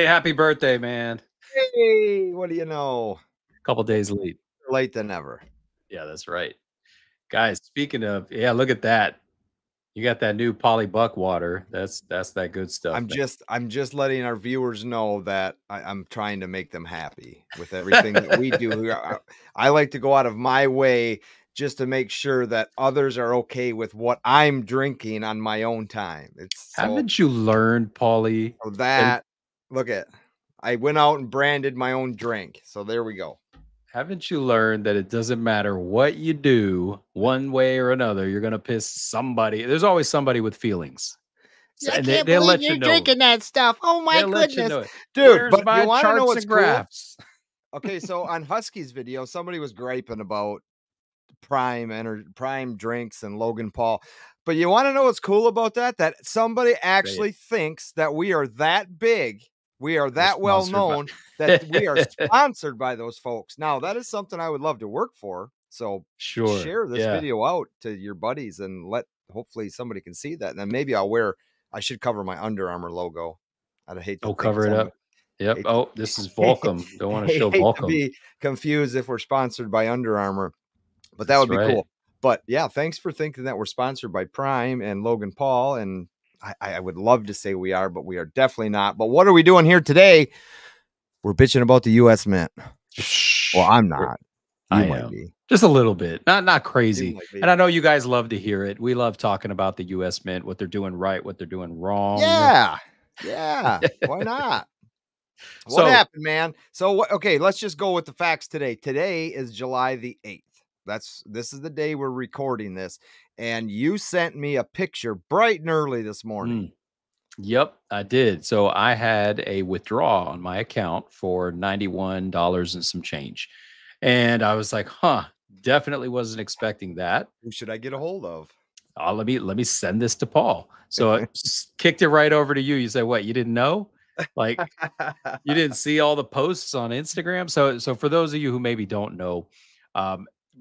happy birthday, man. Hey, what do you know? Couple days late. Late than ever. Yeah, that's right. Guys, speaking of, yeah, look at that. You got that new Polly Buck water. That's that good stuff, I'm man. just letting our viewers know that I'm trying to make them happy with everything that we do here. I like to go out of my way just to make sure that others are okay with what I'm drinking on my own time. It's so Haven't you learned, Polly, that that look at I went out and branded my own drink. So there we go. haven't you learned that it doesn't matter what you do, one way or another, you're gonna piss somebody. There's always somebody with feelings. So, I and can't they'll believe let you you're know. drinking that stuff. Oh my They'll let you goodness. know it. Dude, Where's but you my want to know charts what's and cool? graphs? Okay, so on Husky's video, somebody was griping about Prime drinks and Logan Paul. But you want to know what's cool about that? That somebody Say it. actually thinks that we are that big, we are We're that well sponsored by known that we are sponsored by those folks. Now, that is something I would love to work for. So Sure. share this Yeah. video out to your buddies and hopefully somebody can see that. And then maybe I should cover my Under Armour logo. I'd hate to Oh, think cover it somebody up. Yep. hate to Oh, this is Volcom. Don't want to show hate to Volcom. be confused if we're sponsored by Under Armour, but that That's would be right. cool. But yeah, thanks for thinking that we're sponsored by Prime and Logan Paul. And I would love to say we are, but we are definitely not. But what are we doing here today? We're bitching about the U.S. Mint. Well, I'm not. You I might am. be. Just a little bit. Not You crazy. might be. And I know you guys love to hear it. We love talking about the US Mint, what they're doing right, what they're doing wrong. Yeah. Yeah. Why not? What So, happened, man? So what? Okay, let's just go with the facts today. Today is July the 8th. This is the day we're recording this. And you sent me a picture bright and early this morning. yep, I did. So I had a withdrawal on my account for $91 and some change. And I was like, huh, definitely wasn't expecting that. Who should I get a hold of? Let me send this to Paul. So I kicked it right over to you. You say, what? You didn't know? Like, you didn't see all the posts on Instagram. So for those of you who maybe don't know,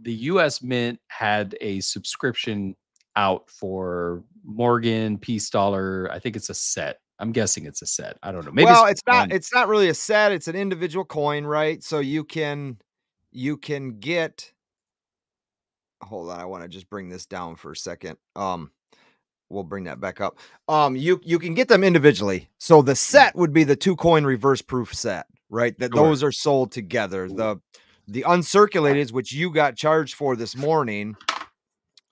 the U.S. Mint had a subscription out for Morgan Peace Dollar. I think it's a set. I'm guessing it's a set. I don't know. Maybe Well, it's one. it's not really a set, it's an individual coin, right? So you can get hold on, I want to just bring this down for a second. We'll bring that back up. You can get them individually. So the set would be the 2-coin reverse proof set, right? That Sure. those are sold together. The uncirculated, which you got charged for this morning,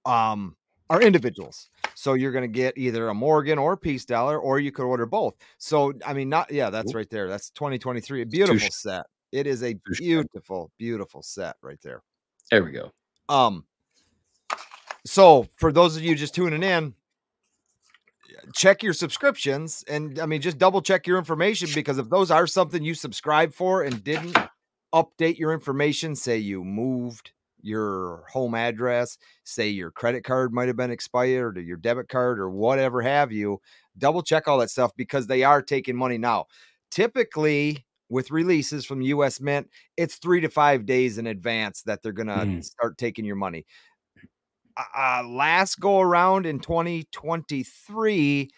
are individuals. So you're going to get either a Morgan or a Peace Dollar, or you could order both. So I mean, that's right there. That's 2023. A beautiful set. It is a beautiful, beautiful set right there. There we go. So for those of you just tuning in, check your subscriptions, and I mean, just double check your information, because if those are something you subscribe for and didn't update your information, say you moved your home address, say your credit card might have been expired, or your debit card, or whatever have you, double check all that stuff, because they are taking money now. Typically with releases from US Mint, it's 3 to 5 days in advance that they're going to start taking your money. Last go around in 2023,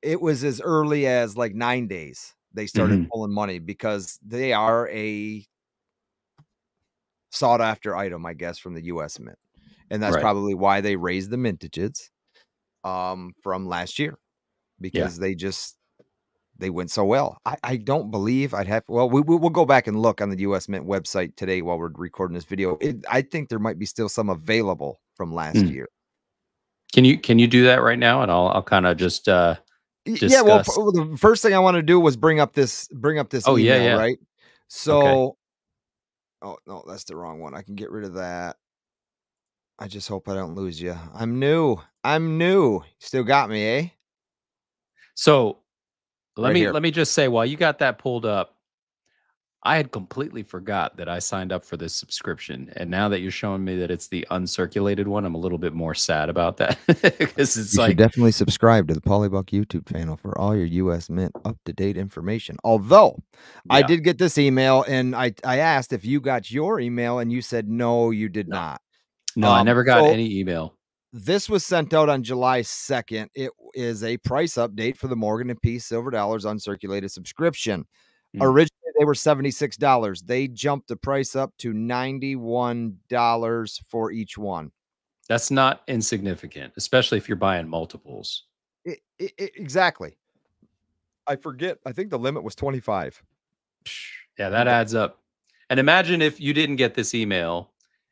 it was as early as like 9 days they started pulling money, because they are a sought after item, I guess, from the US Mint. And that's probably why they raised the mintages from last year, because they went so well. I don't believe we'll go back and look on the US Mint website today while we're recording this video. I think there might be still some available from last year. Can you do that right now? And I'll kind of just discuss. Yeah, well, the first thing I want to do was bring up this email, right? So oh no, that's the wrong one. I can get rid of that. I just hope I don't lose you. I'm new. Still got me, eh? So let me just say, while you got that pulled up, I had completely forgot that I signed up for this subscription. And now that you're showing me that it's the uncirculated one, I'm a little bit more sad about that, because it's you should definitely subscribe to the Polybuck YouTube channel for all your US Mint up-to-date information. Although I did get this email, and I asked if you got your email, and you said no, you did not. No, I never got any email. This was sent out on July 2nd. is a price update for the Morgan and Peace silver dollars uncirculated subscription. Mm. Originally, they were $76. They jumped the price up to $91 for each one. That's not insignificant, especially if you're buying multiples. Exactly. I forget. I think the limit was 25. Yeah, that adds up. And imagine if you didn't get this email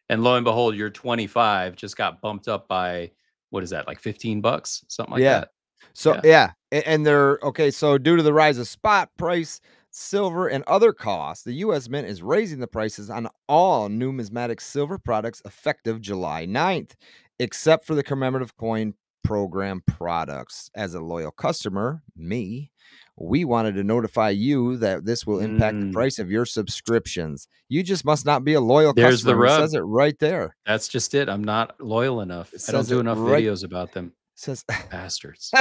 and lo and behold, your 25 just got bumped up by what is that, like 15 bucks, something like Yeah. that? So Yeah. yeah, and they're okay. So due to the rise of spot price, silver, and other costs, the U.S. Mint is raising the prices on all numismatic silver products effective July 9th, except for the commemorative coin program products. As a loyal customer, me, we wanted to notify you that this will impact the Mm, price of your subscriptions. You just must not be a loyal there's the customer. It rub. says it right there. That's just it. I'm not loyal enough. It I don't says do it enough right. videos about them Says bastards.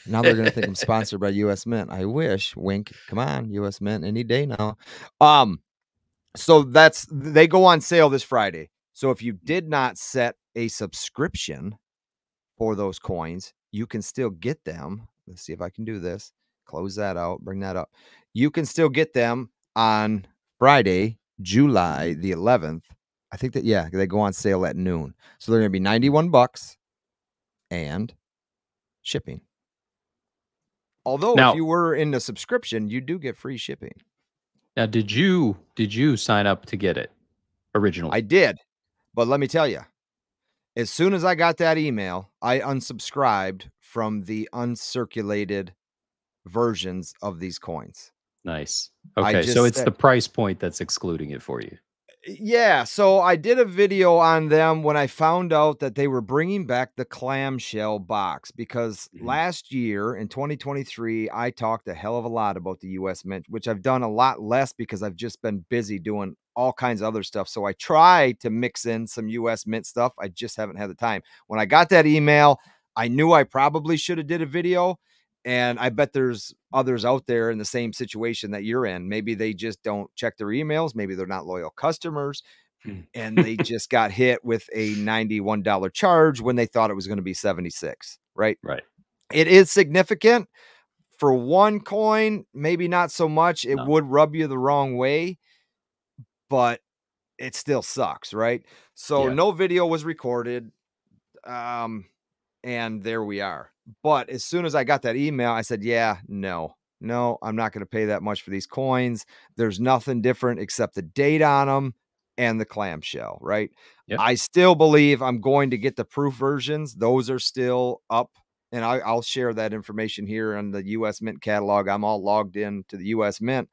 now they're gonna think I'm sponsored by US Mint. I wish. Wink. Come on, US Mint any day now. Um, so that's they go on sale this Friday. So if you did not set a subscription for those coins, you can still get them. Let's see if I can do this. Close that out, bring that up. You can still get them on Friday, July the 11th. I think that yeah, they go on sale at noon. So they're gonna be 91 bucks and shipping. Although if Now, you were in the subscription, you do get free shipping. now, did you sign up to get it I originally? did, but let me tell you, as soon as I got that email, I unsubscribed from the uncirculated versions of these coins. Nice. I Okay, so just it's the said, price point that's excluding it for you. yeah, so I did a video on them when I found out that they were bringing back the clamshell box because Mhm. last year in 2023, I talked a hell of a lot about the US Mint, which I've done a lot less because I've just been busy doing all kinds of other stuff. So I tried to mix in some US Mint stuff. I just haven't had the time. When I got that email, I knew I probably should have did a video, and I bet there's others out there in the same situation that you're in. Maybe they just don't check their emails. Maybe they're not loyal customers Mm. and they just got hit with a $91 charge when they thought it was going to be 76, right? Right. It is significant for one coin, maybe not so much. It No. would rub you the wrong way, but it still sucks, right? So Yeah. no video was recorded. Um, and there we are. But as soon as I got that email, I said, yeah, no, I'm not going to pay that much for these coins. There's nothing different except the date on them and the clamshell, right? Yep. I still believe I'm going to get the proof versions. Those are still up. And I'll share that information here on the US Mint catalog. I'm all logged in to the US Mint.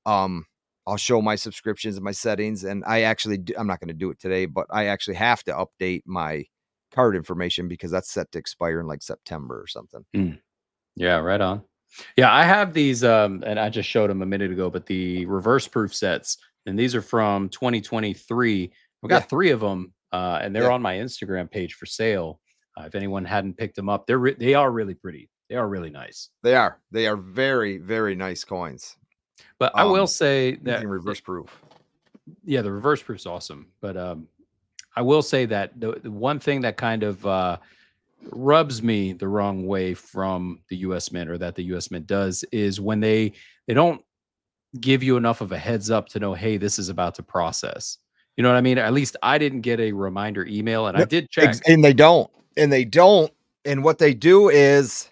Um, I'll show my subscriptions and my settings. And I'm not going to do it today, but I actually have to update my card information because that's set to expire in like September or something. Mm. Yeah, right on. Yeah, I have these, and I just showed them a minute ago, but the reverse proof sets, and these are from 2023. I've Yeah. got 3 of them, and they're Yeah. on my Instagram page for sale. If anyone hadn't picked them up, they are really pretty. They are really nice. They are. They are very, very nice coins. But I will say Using that, reverse proof. yeah, the reverse proof's awesome. But I will say that the one thing that kind of rubs me the wrong way from the US Mint, or that the US Mint does, is when they don't give you enough of a heads up to know, hey, this is about to process. You know what I mean? At least I didn't get a reminder email, and I No, did check. and they don't. And they don't. And what they do is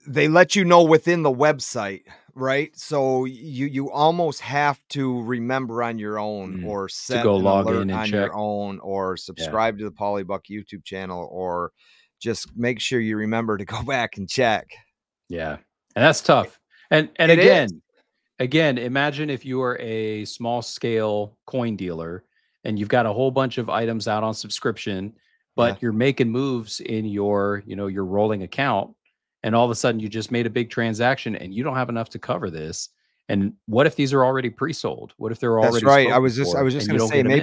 they let you know within the website, right? So you almost have to remember on your own Mm, or to set go an log alert in and on check. your own or Yeah, subscribe to the Polybuck YouTube channel or just make sure you remember to go back and check. yeah, and that's tough. And It is. again, imagine if you are a small scale coin dealer and you've got a whole bunch of items out on subscription, Yeah. but you're making moves in your, your rolling account, and all of a sudden you just made a big transaction and you don't have enough to cover this. And what if these are already pre-sold? What if they're That's already right. I spoken was just I for was just and you gonna don't say get them in?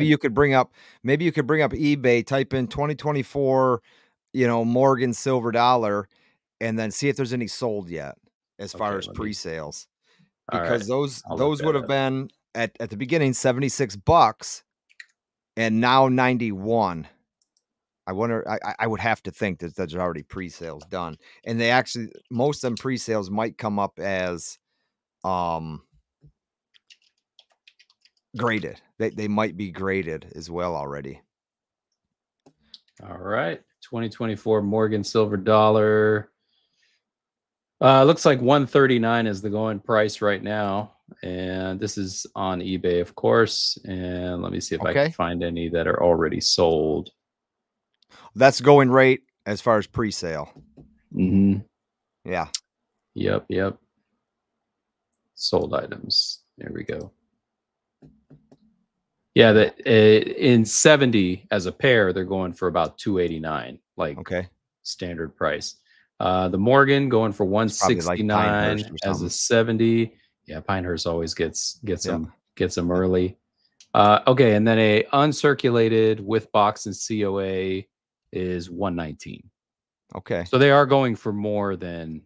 maybe you could bring up eBay, type in 2024, Morgan silver dollar, and then see if there's any sold yet as far Okay, as let me. pre-sales. All Because right, those I'll look those would that have up. been at the beginning $76 and now 91. I wonder. I would have to think that there's already pre-sales done, and they actually most of them pre-sales might come up as graded. They might be graded as well already. All right. 2024 Morgan silver dollar. Looks like 139 is the going price right now. And this is on eBay, of course. And let me see if I can Okay, find any that are already sold. that's going rate as far as pre-sale. Mm-hmm. Yeah. Yep. Sold items. There we go. Yeah, that in 70 as a pair, they're going for about 289, like Okay. standard price. The Morgan going for It's probably like Pinehurst 169 or as a something. 70. Yeah, Pinehurst always gets Yeah. them Yep. early. Okay, and then a uncirculated with box and COA is 119. Okay. So they are going for more than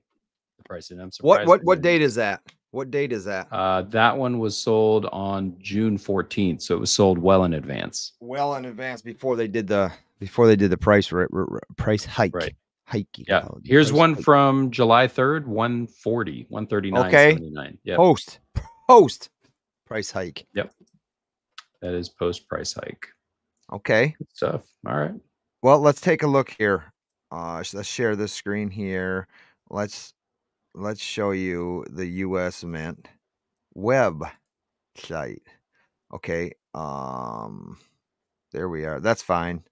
the price, and I'm What surprised what they what didn't. date is that? What date is that? That one was sold on June 14th, so it was sold well in advance. Well in advance before they did the price price Right. hike. Yeah. Here's Price one hike. from July 3rd, 140, Okay. 139.79. Yep. Post price hike. Yep. That is post price hike. Okay. Good stuff. All right. Well, let's take a look here. Let's share this screen here. Let's show you the US Mint website. Okay. There we are. That's fine.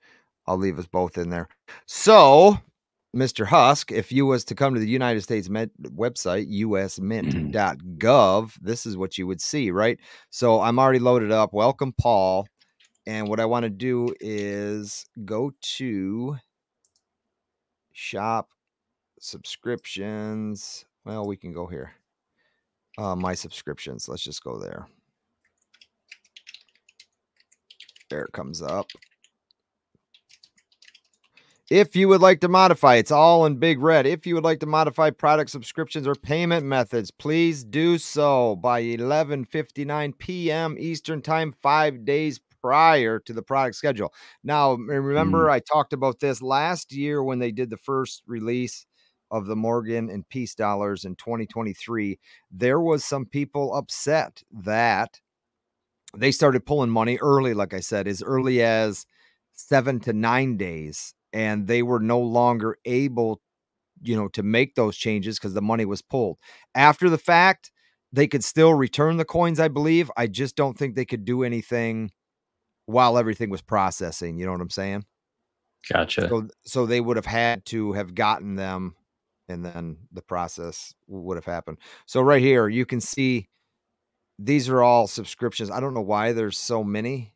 I'll leave us both in there. So, Mr. Husk, if you was to come to the United States website, Mhm. usmint.gov, this is what you would see, right? So I'm already loaded up. Welcome, Paul. And what I want to do is go to shop subscriptions. Well, we can go here. My subscriptions. Let's just go there. There it comes up. If you would like to modify, it's all in big red. If you would like to modify product subscriptions or payment methods, please do so by 11:59 p.m. Eastern Time, 5 days prior to the product schedule. Now, remember, I talked about this last year when they did the first release of the Morgan and Peace dollars in 2023. There was some people upset that they started pulling money early, like I said, as early as 7 to 9 days, and they were no longer able, to make those changes because the money was pulled. After the fact, they could still return the coins, I believe. I just don't think they could do anything while everything was processing, you know what I'm saying? Gotcha. So they would have had to have gotten them, and then the process would have happened. So right here, you can see these are all subscriptions. I don't know why there's so many.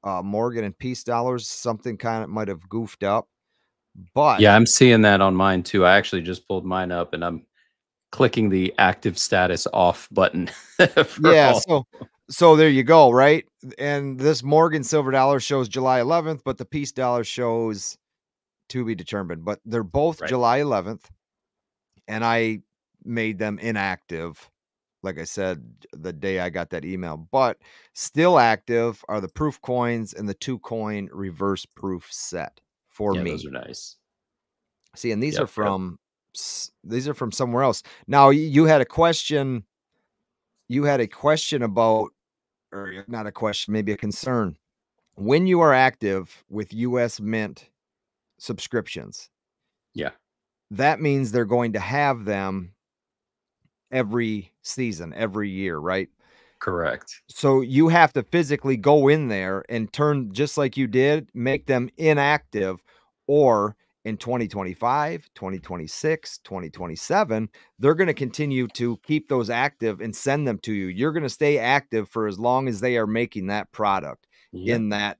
Morgan and Peace dollars, something kind of might have goofed up, Yeah, but I'm seeing that on mine too. I actually just pulled mine up and I'm clicking the active status off button for yeah, all. so there you go, right? And this Morgan silver dollar shows July 11th, but the Peace dollar shows to be determined. But they're both Right. July 11th, and I made them inactive. Like I said, the day I got that email, but still active are the proof coins and the 2 coin reverse proof set for Yeah, those me. are nice. See, and these are Yep. from somewhere else. Now, you had a question. You had a question about, or not a question, maybe a concern. When you are active with US Mint subscriptions, Yeah, that means they're going to have them every season, every year, right? correct. So you have to physically go in there and turn, just like you did, make them inactive, or in 2025, 2026, 2027, they're going to continue to keep those active and send them to you. You're going to stay active for as long as they are making that product Yep. in that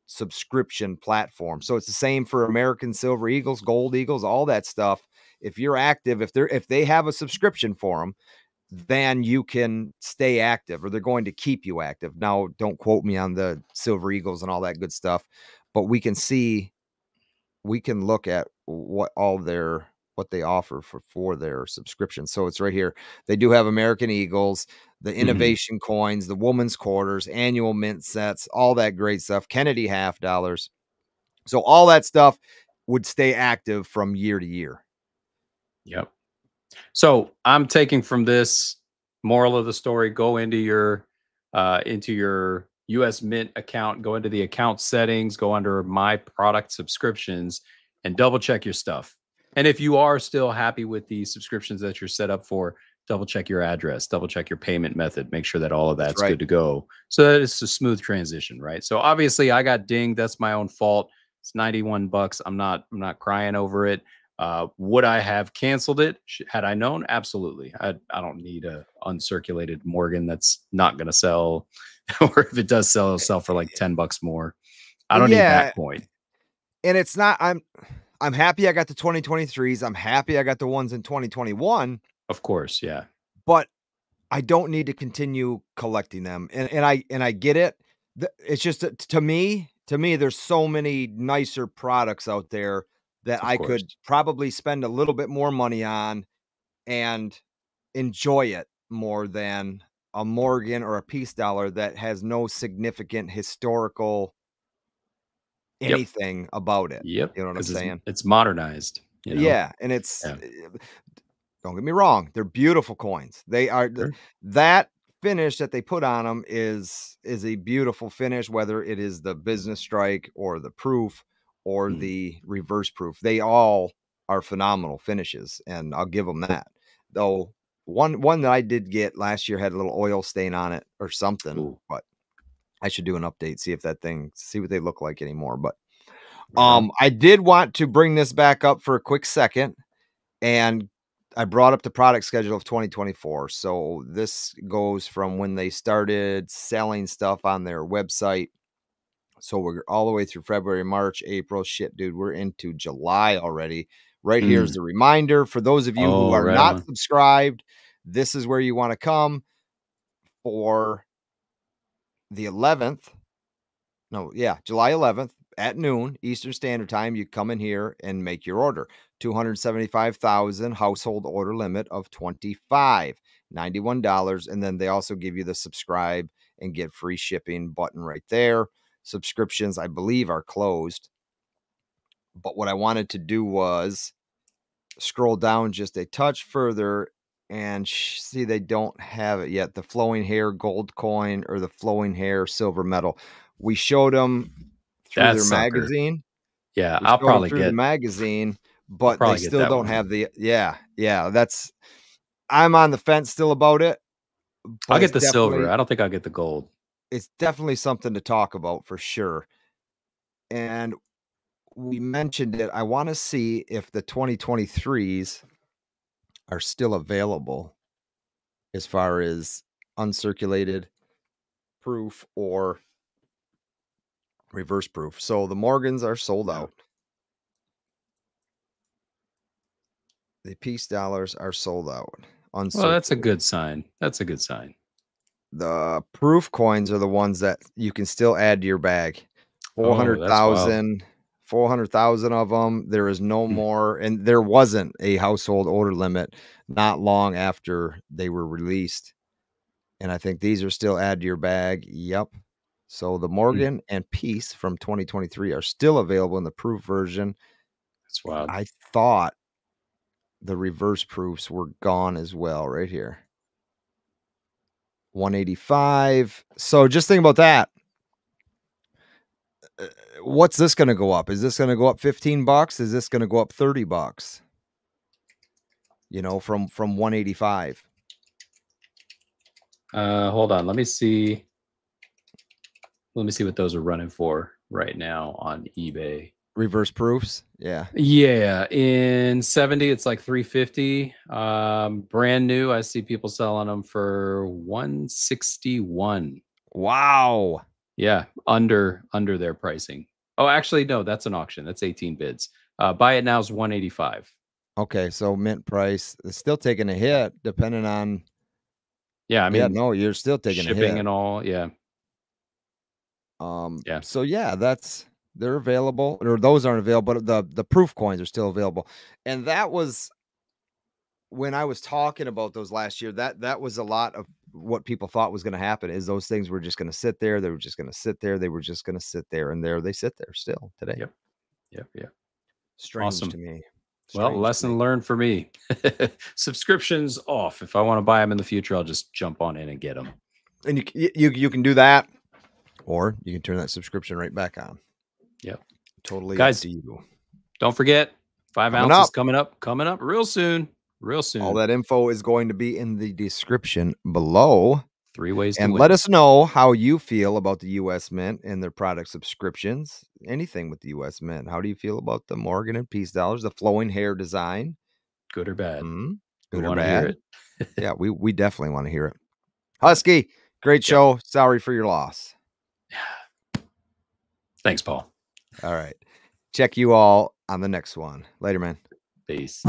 subscription platform. So it's the same for American Silver Eagles, Gold Eagles, all that stuff. If you're active, if they have a subscription for them, then you can stay active, or they're going to keep you active. Now, don't quote me on the Silver Eagles and all that good stuff, but we can look at what they offer for their subscription. So it's right here. They do have American Eagles, the Mhm. innovation coins, the woman's quarters, annual mint sets, all that great stuff. Kennedy half dollars. So all that stuff would stay active from year to year. Yep. So I'm taking from this moral of the story: go into your US Mint account, go into the account settings, go under my product subscriptions, and double check your stuff. And if you are still happy with the subscriptions that you're set up for, double check your address, double check your payment method, make sure that all of That's that's right. good to go so that it's a smooth transition, right? So obviously I got dinged. That's my own fault. It's 91 bucks. I'm not crying over it. Would I have canceled it had I known? Absolutely. I don't need a uncirculated Morgan that's not going to sell, or if it does sell, it'll sell for like 10 bucks more. I don't need Yeah, that coin. and it's not I'm happy I got the 2023s. I'm happy I got the ones in 2021, Of course, yeah, but I don't need to continue collecting them. And I get it. It's just that to me, there's so many nicer products out there that of I course. could probably spend a little bit more money on and enjoy it more than a Morgan or a Peace Dollar that has no significant historical Yep, anything about it. yep, You know what I'm because saying? it's modernized, you know? Yeah, and it's Yeah, don't get me wrong, they're beautiful coins. They are sure. that finish that they put on them is a beautiful finish, whether it is the business strike or the proof or Mm, the reverse proof. They all are phenomenal finishes, and I'll give them that. Though one that I did get last year had a little oil stain on it or something, ooh, but I should do an update, see what they look like anymore. But right on. I did want to bring this back up for a quick second, and I brought up the product schedule of 2024. So this goes from when they started selling stuff on their website. So we're all the way through February, March, April. Shit, dude, we're into July already. Right here's Mm, the reminder for those of you who oh, are right not on. subscribed. This is where you want to come for the 11th. No, yeah, July 11th at noon Eastern Standard Time. You come in here and make your order. 275,000 household order limit of 25, $91. And then they also give you the subscribe and get free shipping button right there. Subscriptions, I believe, are closed. But what I wanted to do was scroll down just a touch further and see they don't have it yet. The flowing hair gold coin or the flowing hair silver medal. We showed them through That their sucker. magazine. Yeah, We showed them through the magazine, I'll but they probably get still that don't one. have the yeah, that's I'm on the fence still about it, I'll but get the silver. I don't think I'll get the gold. it's definitely something to talk about for sure. And we mentioned it. I want to see if the 2023s are still available as far as uncirculated proof or reverse proof. So the Morgans are sold Yeah. out. The Peace Dollars are sold out, Well, that's a uncirculated. good sign. That's a good sign. The proof coins are the ones that you can still add to your bag. Oh, that's wild. 400,000 of them. There is no Hmm, more, and there wasn't a household order limit not long after they were released. And I think these are still add to your bag. Yep. So the hmm, Morgan and Peace from 2023 are still available in the proof version. that's wild. I thought the reverse proofs were gone as well, right here. 185. So just think about that. What's this going to go up? Is this going to go up 15 bucks? Is this going to go up 30 bucks? From 185 Hold on. Let me see. Let me see what those are running for right now on eBay. reverse proofs. Yeah. Yeah, in 70, it's like 350. Brand new, I see people selling them for 161. Wow. Yeah, under their pricing. Oh, actually, no, that's an auction. That's 18 bids. Buy it now is 185. Okay, so mint price is still taking a hit depending on Yeah, I yeah, mean, no, you're still taking a shipping hit. and all. Yeah, yeah. So yeah, they're available or those aren't available, but the proof coins are still available. And that was when I was talking about those last year, that was a lot of what people thought was going to happen is those things were just going to sit there. They were just going to sit there. They were just going to sit there, and there they sit there still today. Yep. Yep. Yep. Strange Awesome. to me. Well, Strange to lesson me. learned for me. Subscriptions off. If I want to buy them in the future, I'll just jump on in and get them. And you can do that, or you can turn that subscription right back on. Yep. Totally Guys, up to you. Don't forget, 5 Coming ounces up. coming up real soon. Real soon. All that info is going to be in the description below. 3 ways to And win. let us know how you feel about the U.S. Mint and their product subscriptions. Anything with the U.S. Mint. How do you feel about the Morgan and Peace dollars, the flowing hair design? Good or bad? Mm-hmm. We Good or want to hear bad? it. Yeah, we definitely want to hear it. Husky, great show. Sorry for your loss. Thanks, Paul. All right. Check you all on the next one. Later, man. Peace.